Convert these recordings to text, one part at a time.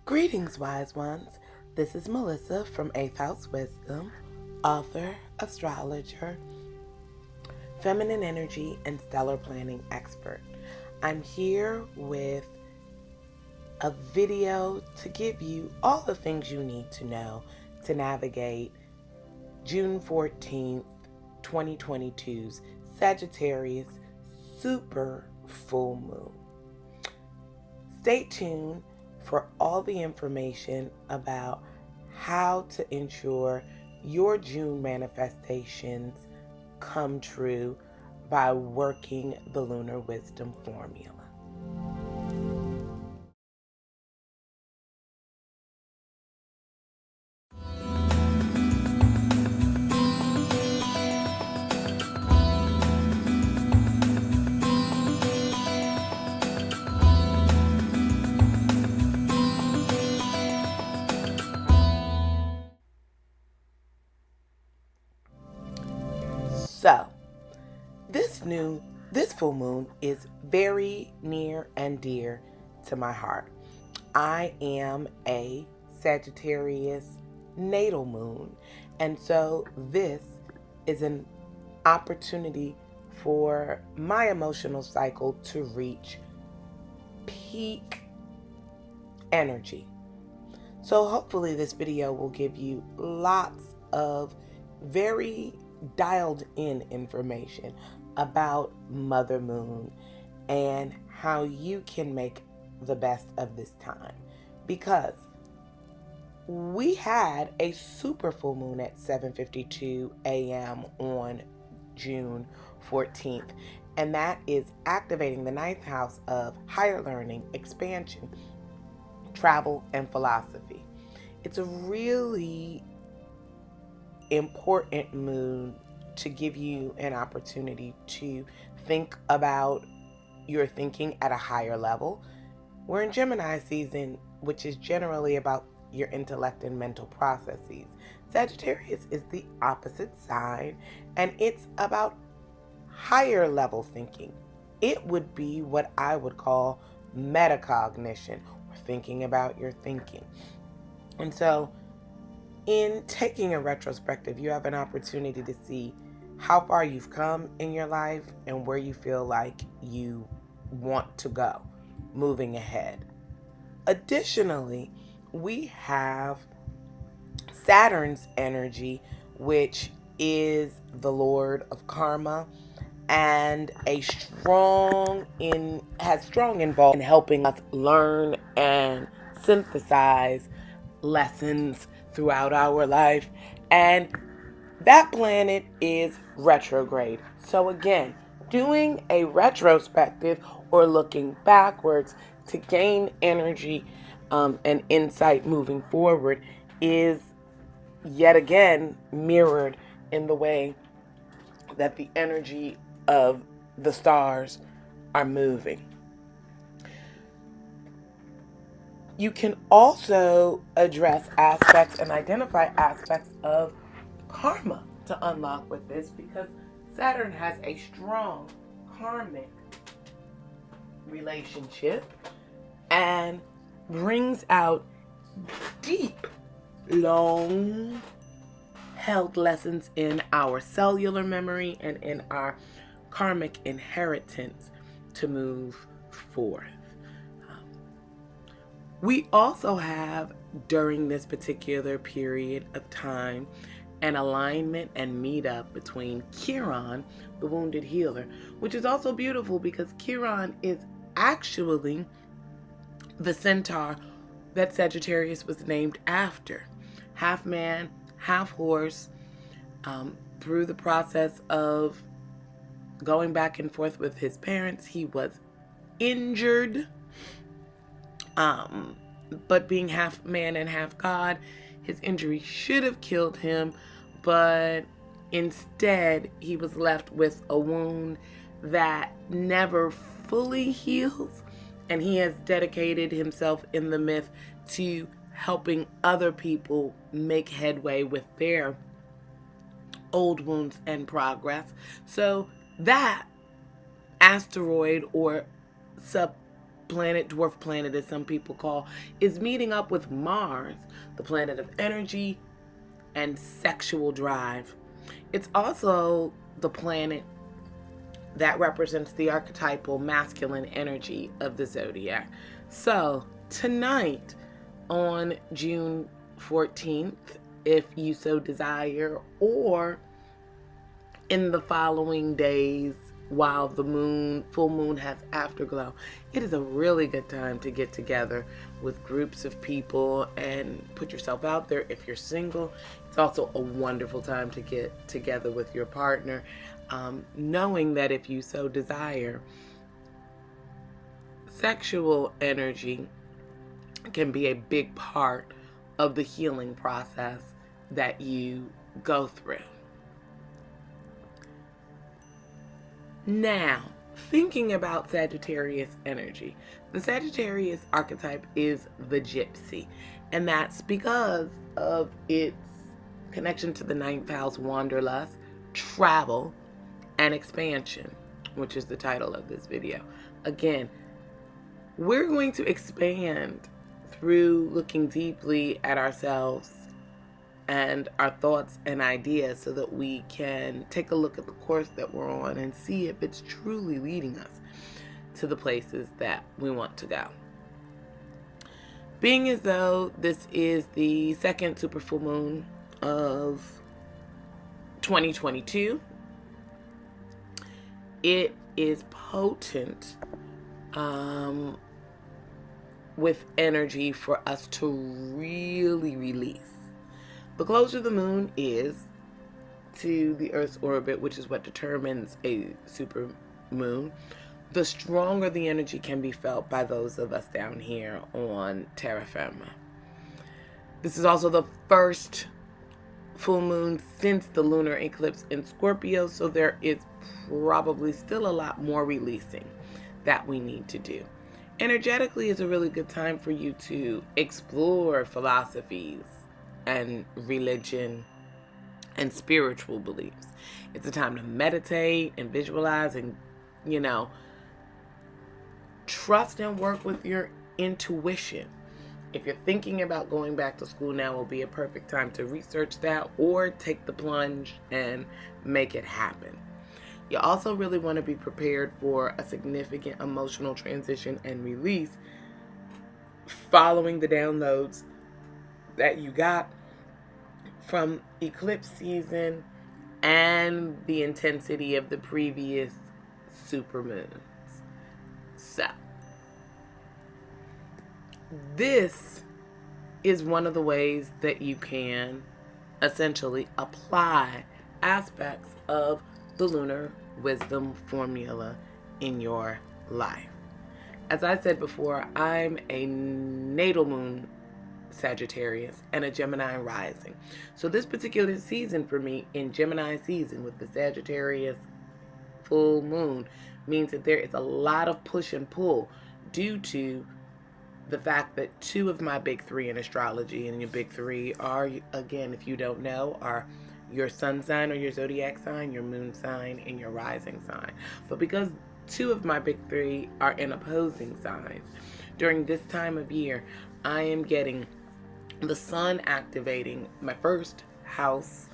Greetings, wise ones. This is Melissa from 8th House Wisdom, author, astrologer, feminine energy, and stellar planning expert. I'm here with a video to give you all the things you need to know to navigate June 14th, 2022's Sagittarius super full moon. Stay tuned for all the information about how to ensure your June manifestations come true by working the lunar wisdom formula. So, this full moon is very near and dear to my heart. I am a Sagittarius natal moon, and so this is an opportunity for my emotional cycle to reach peak energy. So hopefully this video will give you lots of very dialed in information about Mother Moon and how you can make the best of this time, because we had a super full moon at 7:52 a.m. on June 14th, and that is activating the 9th house of higher learning, expansion, travel, and philosophy. It's a really important moon to give you an opportunity to think about your thinking at a higher level. We're in Gemini season, which is generally about your intellect and mental processes. Sagittarius is the opposite sign, and it's about higher level thinking. It would be what I would call metacognition, or thinking about your thinking. And so, in taking a retrospective, you have an opportunity to see how far you've come in your life and where you feel like you want to go moving ahead. Additionally, we have Saturn's energy, which is the Lord of Karma, and has strong involvement in helping us learn and synthesize lessons throughout our life, and that planet is retrograde. So again, doing a retrospective or looking backwards to gain energy and insight moving forward is yet again mirrored in the way that the energy of the stars are moving. You can also address aspects and identify aspects of karma to unlock with this, because Saturn has a strong karmic relationship and brings out deep, long held lessons in our cellular memory and in our karmic inheritance to move forth. We also have, during this particular period of time, an alignment and meetup between Kiron, the wounded healer, which is also beautiful because Kiron is actually the centaur that Sagittarius was named after. Half man, half horse. Through the process of going back and forth with his parents, he was injured. But being half man and half God, his injury should have killed him, but instead he was left with a wound that never fully heals, and he has dedicated himself in the myth to helping other people make headway with their old wounds and progress. So that asteroid or planet, dwarf planet as some people call, is meeting up with Mars, the planet of energy and sexual drive. It's also the planet that represents the archetypal masculine energy of the zodiac. So tonight, on June 14th, if you so desire, or in the following days while the full moon has afterglow, it is a really good time to get together with groups of people and put yourself out there. If you're single, it's also a wonderful time to get together with your partner, knowing that if you so desire, sexual energy can be a big part of the healing process that you go through. Now, thinking about Sagittarius energy, the Sagittarius archetype is the gypsy, and that's because of its connection to the 9th house, wanderlust, travel, and expansion, which is the title of this video. Again, we're going to expand through looking deeply at ourselves and our thoughts and ideas so that we can take a look at the course that we're on and see if it's truly leading us to the places that we want to go. Being as though this is the second super full moon of 2022, it is potent with energy for us to really release. The closer the moon is to the Earth's orbit, which is what determines a super moon, the stronger the energy can be felt by those of us down here on terra firma. This is also the first full moon since the lunar eclipse in Scorpio, so there is probably still a lot more releasing that we need to do. Energetically is a really good time for you to explore philosophies and religion and spiritual beliefs. It's a time to meditate and visualize and, trust and work with your intuition. If you're thinking about going back to school, now will be a perfect time to research that or take the plunge and make it happen. You also really want to be prepared for a significant emotional transition and release following the downloads that you got from eclipse season and the intensity of the previous supermoons. So, this is one of the ways that you can essentially apply aspects of the lunar wisdom formula in your life. As I said before, I'm a natal moon Sagittarius and a Gemini rising. So this particular season for me, in Gemini season with the Sagittarius full moon, means that there is a lot of push and pull due to the fact that two of my big three in astrology, and your big three are, again, if you don't know, are your sun sign or your zodiac sign, your moon sign, and your rising sign. But because two of my big three are in opposing signs, during this time of year, I am getting the sun activating my first house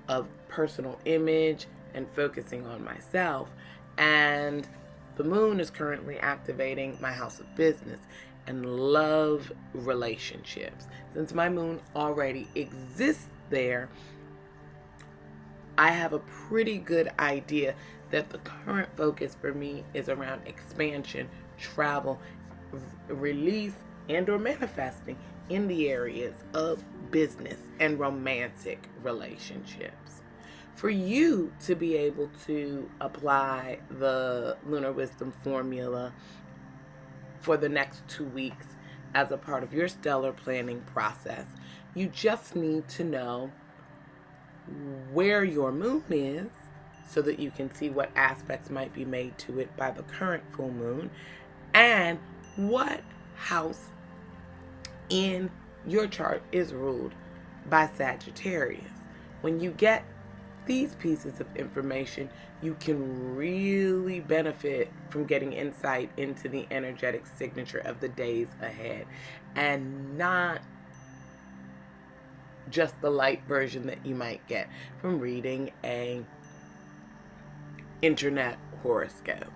of personal image and focusing on myself, and the moon is currently activating my house of business and love relationships. Since my moon already exists there, I have a pretty good idea that the current focus for me is around expansion, travel, release, and or manifesting in the areas of business and romantic relationships. For you to be able to apply the lunar wisdom formula for the next 2 weeks as a part of your stellar planning process, you just need to know where your moon is so that you can see what aspects might be made to it by the current full moon and what house in your chart is ruled by Sagittarius. When you get these pieces of information, you can really benefit from getting insight into the energetic signature of the days ahead, and not just the light version that you might get from reading a internet horoscope.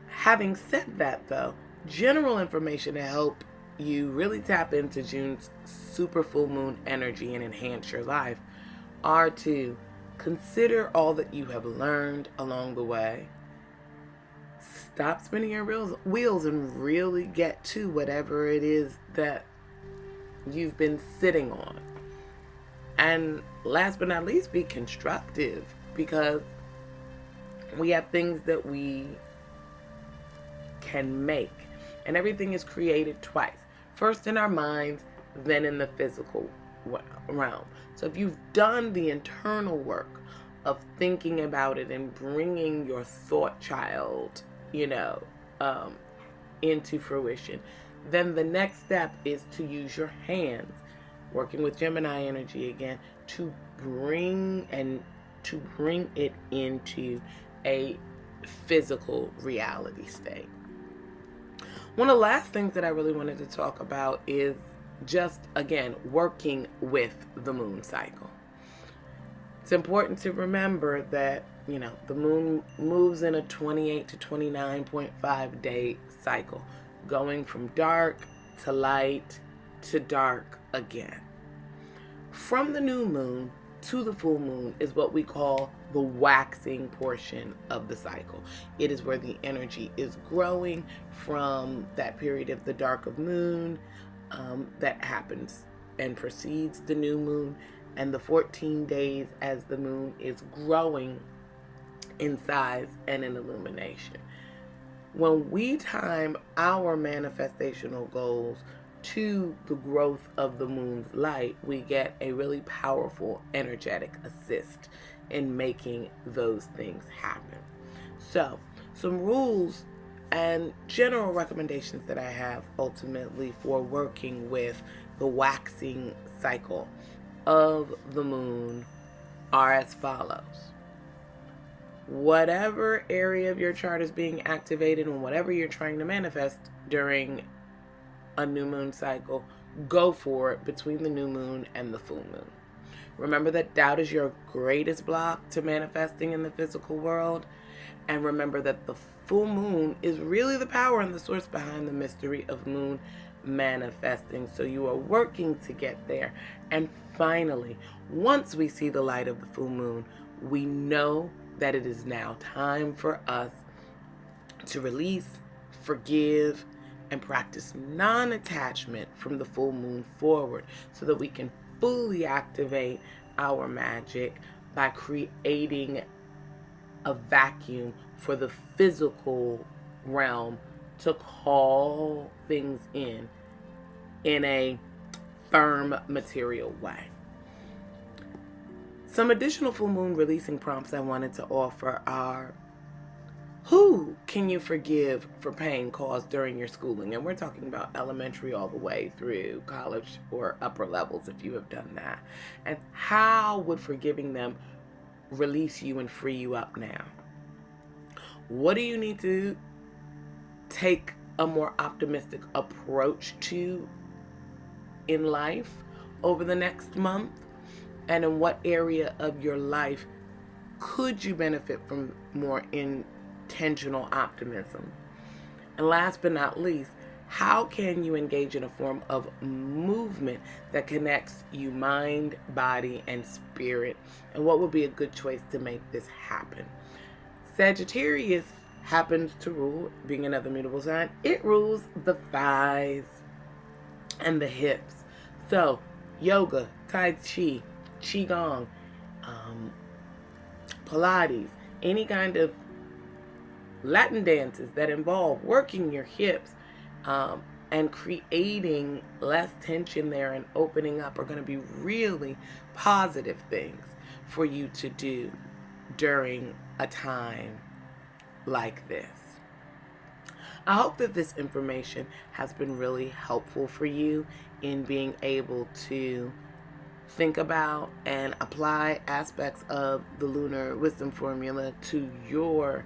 Having said that, though, general information to help you really tap into June's super full moon energy and enhance your life are to consider all that you have learned along the way. Stop spinning your wheels and really get to whatever it is that you've been sitting on. And last but not least, be constructive, because we have things that we can make, and everything is created twice. First in our minds, then in the physical realm. So if you've done the internal work of thinking about it and bringing your thought child, into fruition, then the next step is to use your hands, working with Gemini energy again, to bring it into a physical reality state. One of the last things that I really wanted to talk about is just, again, working with the moon cycle. It's important to remember that, the moon moves in a 28 to 29.5 day cycle, going from dark to light to dark again. From the new moon to the full moon is what we call the waxing portion of the cycle. It is where the energy is growing from that period of the dark of moon that happens and precedes the new moon, and the 14 days as the moon is growing in size and in illumination. When we time our manifestational goals to the growth of the moon's light, we get a really powerful energetic assist in making those things happen. So, some rules and general recommendations that I have ultimately for working with the waxing cycle of the moon are as follows. Whatever area of your chart is being activated and whatever you're trying to manifest during a new moon cycle, go for it between the new moon and the full moon. Remember that doubt is your greatest block to manifesting in the physical world. And remember that the full moon is really the power and the source behind the mystery of moon manifesting. So you are working to get there. And finally, once we see the light of the full moon, we know that it is now time for us to release, forgive, and practice non-attachment from the full moon forward, so that we can fully activate our magic by creating a vacuum for the physical realm to call things in a firm material way. Some additional full moon releasing prompts I wanted to offer are: who can you forgive for pain caused during your schooling? And we're talking about elementary all the way through college or upper levels if you have done that. And how would forgiving them release you and free you up now? What do you need to take a more optimistic approach to in life over the next month? And in what area of your life could you benefit from more intentional optimism? And last but not least, how can you engage in a form of movement that connects you mind, body, and spirit? And what would be a good choice to make this happen? Sagittarius happens to rule, being another mutable sign, it rules the thighs and the hips. So yoga, tai chi, qigong, Pilates, any kind of Latin dances that involve working your hips and creating less tension there and opening up are going to be really positive things for you to do during a time like this. I hope that this information has been really helpful for you in being able to think about and apply aspects of the lunar wisdom formula to your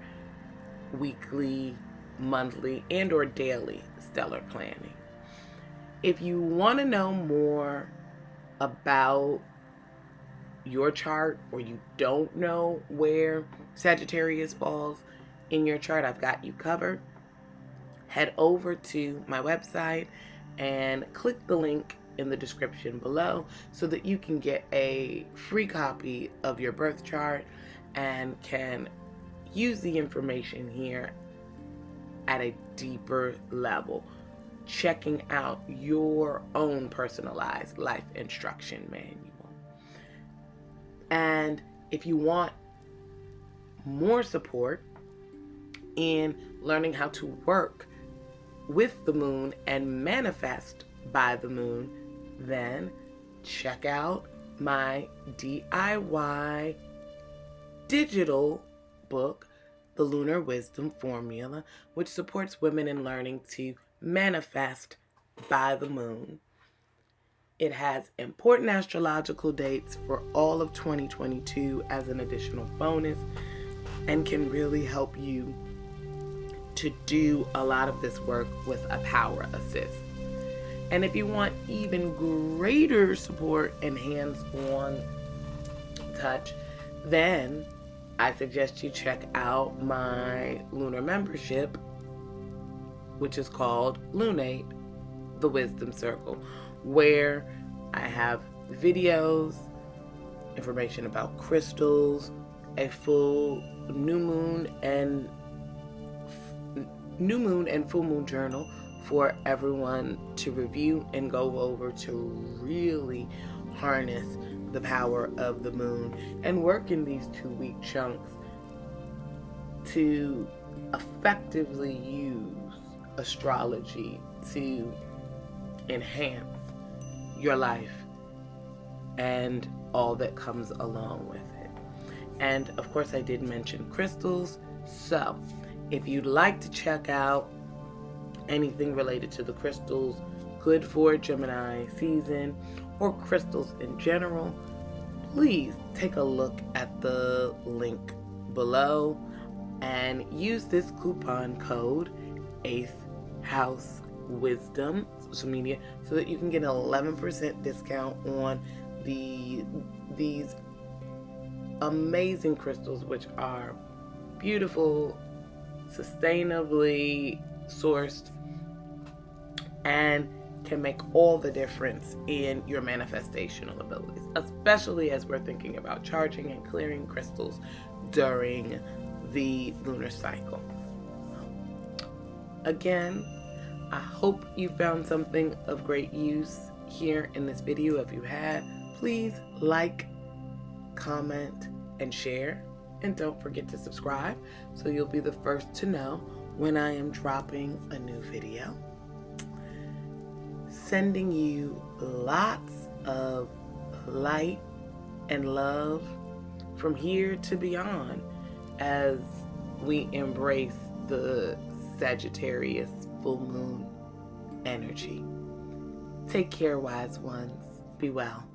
weekly, monthly, and or daily stellar planning. If you want to know more about your chart, or you don't know where Sagittarius falls in your chart, I've got you covered. Head over to my website and click the link in the description below so that you can get a free copy of your birth chart and can use the information here at a deeper level, checking out your own personalized life instruction manual. And if you want more support in learning how to work with the moon and manifest by the moon, then check out my DIY digital book, The Lunar Wisdom Formula, which supports women in learning to manifest by the moon. It has important astrological dates for all of 2022 as an additional bonus, and can really help you to do a lot of this work with a power assist. And if you want even greater support and hands-on touch, then I suggest you check out my lunar membership, which is called Lunate, the Wisdom Circle, where I have videos, information about crystals, a full new moon and full moon journal for everyone to review and go over to really harness the power of the moon and work in these 2-week chunks to effectively use astrology to enhance your life and all that comes along with it. And of course, I did mention crystals. So if you'd like to check out anything related to the crystals, good for Gemini season, or crystals in general, please take a look at the link below and use this coupon code 8th House Wisdom social media so that you can get an 11% discount on these amazing crystals, which are beautiful, sustainably sourced, and can make all the difference in your manifestational abilities, especially as we're thinking about charging and clearing crystals during the lunar cycle. Again, I hope you found something of great use here in this video. If you had, please like, comment, and share. And don't forget to subscribe so you'll be the first to know when I am dropping a new video. Sending you lots of light and love from here to beyond as we embrace the Sagittarius full moon energy. Take care, wise ones. Be well.